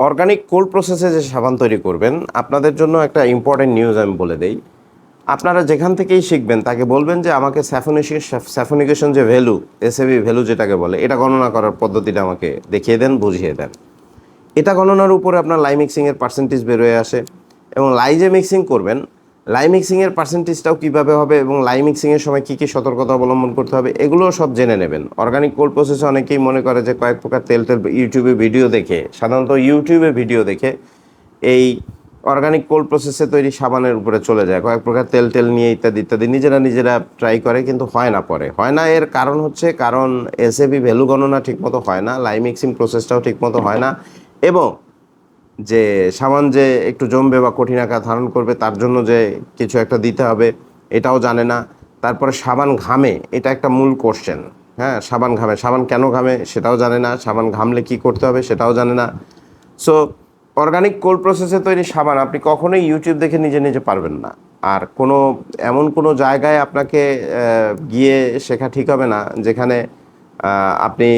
Organic cold প্রসেসে যে সাবান তৈরি করবেন, আপনাদের জন্য একটা ইম্পর্টেন্ট নিউজ আমি বলে দেই। আপনারা যেখান থেকেই শিখবেন তাকে বলবেন যে আমাকে স্যাফোনিকেশন যে ভ্যালু, এসএবি ভ্যালু যেটাকে বলে, এটা গণনা করার পদ্ধতিটা আমাকে দেখিয়ে দেন, বুঝিয়ে দেন। এটা গণনার উপরে আপনার লাই মিক্সিংয়ের পার্সেন্টেজ বেরোয় আসে এবং লাই যে মিক্সিং করবেন, লাই মিক্সিংয়ের পার্সেন্টেজটাও কীভাবে হবে এবং লাই মিক্সিংয়ের সময় কী কী সতর্কতা অবলম্বন করতে হবে, এগুলোও সব জেনে নেবেন। অর্গানিক কোল্ড প্রসেসে অনেকেই মনে করে যে কয়েক প্রকার তেল ইউটিউবে ভিডিও দেখে, সাধারণত ইউটিউবে ভিডিও দেখে এই অর্গানিক কোল্ড প্রসেসে তৈরি সাবানের উপরে চলে যায়, কয়েক প্রকার তেল নিয়ে ইত্যাদি ইত্যাদি নিজেরা ট্রাই করে, কিন্তু হয় না। এর কারণ হচ্ছে এসএবি ভ্যালু গণনা ঠিকমতো হয় না, লাই মিক্সিং প্রসেসটাও ঠিকমতো হয় না, এবং যে সাবান যে একটু জমবে বা কঠিন আকার ধারণ করবে তার জন্য যে কিছু একটা দিতে হবে এটাও জানে না। তারপরে সাবান ঘামে, এটা একটা মূল কোশ্চেন। হ্যাঁ, সাবান কেন ঘামে সেটাও জানে না, সাবান ঘামলে কি করতে হবে সেটাও জানে না। সো অর্গানিক কোল্ড প্রসেসে তৈরি সাবান আপনি কখনোই ইউটিউব দেখে নিজে পারবেন না। আর এমন কোনো জায়গায় আপনাকে গিয়ে শেখা ঠিক হবে না যেখানে আপনি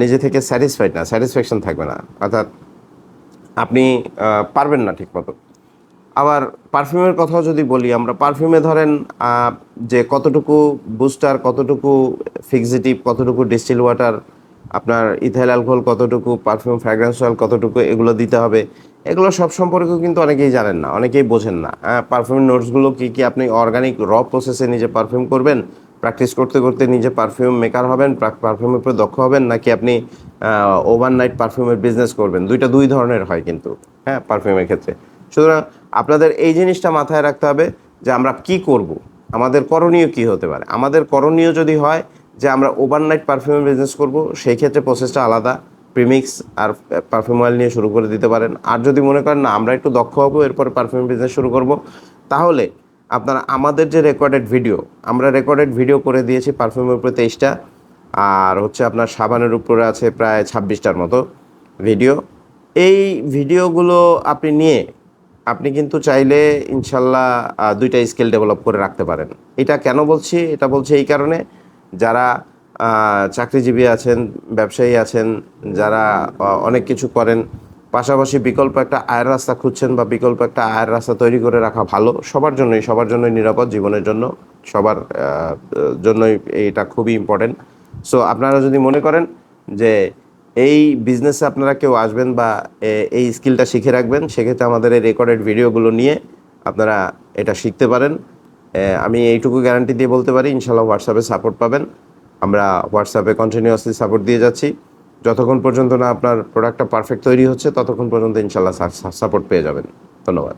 নিজে থেকে স্যাটিসফ্যাকশন থাকবে না, অর্থাৎ আপনি পারবেন না ঠিকমতো। আবার পারফিউমের কথাও যদি বলি, আমরা পারফিউমে ধরেন যে কতটুকু বুস্টার, কতটুকু ফিক্সিটিভ, কতটুকু ডিস্টিল ওয়াটার, আপনার ইথাইল অ্যালকোহল কতটুকু, পারফিউম ফ্র্যাগ্রেন্স অয়েল কতটুকু, এগুলো দিতে হবে, এগুলো সব সম্পর্কেও কিন্তু অনেকেই জানেন না, অনেকেই বোঝেন না। পারফিউম নোটসগুলো কী আপনি অর্গানিক প্রসেসে নিজে পারফিউম করবেন, প্র্যাকটিস করতে করতে নিজে পারফিউম মেকার হবেন, পারফিউমের উপরে দক্ষ হবেন, নাকি আপনি ওভারনাইট পারফিউমের বিজনেস করবেন। দুই ধরনের হয় কিন্তু, হ্যাঁ, পারফিউমের ক্ষেত্রে। সুতরাং আপনাদের এই জিনিসটা মাথায় রাখতে হবে যে আমরা কি করব, আমাদের করণীয় কি হতে পারে। আমাদের করণীয় যদি হয় যে আমরা ওভারনাইট পারফিউমের বিজনেস করব, সেই ক্ষেত্রে প্রসেসটা আলাদা, প্রিমিক্স আর পারফিউম অয়েল নিয়ে শুরু করে দিতে পারেন। আর যদি মনে করেন না আমরা একটু দক্ষ হবো, এরপরে পারফিউম বিজনেস শুরু করব, তাহলে আপনারা আমাদের যে আমরা রেকর্ডেড ভিডিও করে দিয়েছি পারফিউমের উপরে 23টা, আর হচ্ছে আপনার সাবানের উপরে আছে প্রায় 26টার মতো ভিডিও। এই ভিডিওগুলো আপনি নিয়ে আপনি কিন্তু চাইলে ইনশাল্লাহ 2টা স্কিল ডেভেলপ করে রাখতে পারেন। এটা কেন বলছি? এটা বলছি এই কারণে, যারা চাকরিজীবী আছেন, ব্যবসায়ী আছেন, যারা অনেক কিছু করেন, পাশাপাশি বিকল্প একটা আয়ের রাস্তা খুঁজছেন বা বিকল্প একটা আয়ের রাস্তা তৈরি করে রাখা ভালো সবার জন্যই নিরাপদ, জীবনের জন্য সবার জন্যই এটা খুবই ইম্পর্টেন্ট। সো আপনারা যদি মনে করেন যে এই বিজনেসে আপনারা কেউ আসবেন বা এই স্কিলটা শিখে রাখবেন, সেক্ষেত্রে আমাদের এই রেকর্ডেড ভিডিওগুলো নিয়ে আপনারা এটা শিখতে পারেন। আমি এইটুকু গ্যারান্টি দিয়ে বলতে পারি, ইনশাল্লাহ হোয়াটসঅ্যাপে সাপোর্ট পাবেন। আমরা হোয়াটসঅ্যাপে কন্টিনিউয়াসলি সাপোর্ট দিয়ে যাচ্ছি। যতক্ষণ পর্যন্ত না আপনার প্রোডাক্টটা পারফেক্ট তৈরি হচ্ছে ততক্ষণ পর্যন্ত ইনশাল্লাহ সাপোর্ট পেয়ে যাবেন। ধন্যবাদ।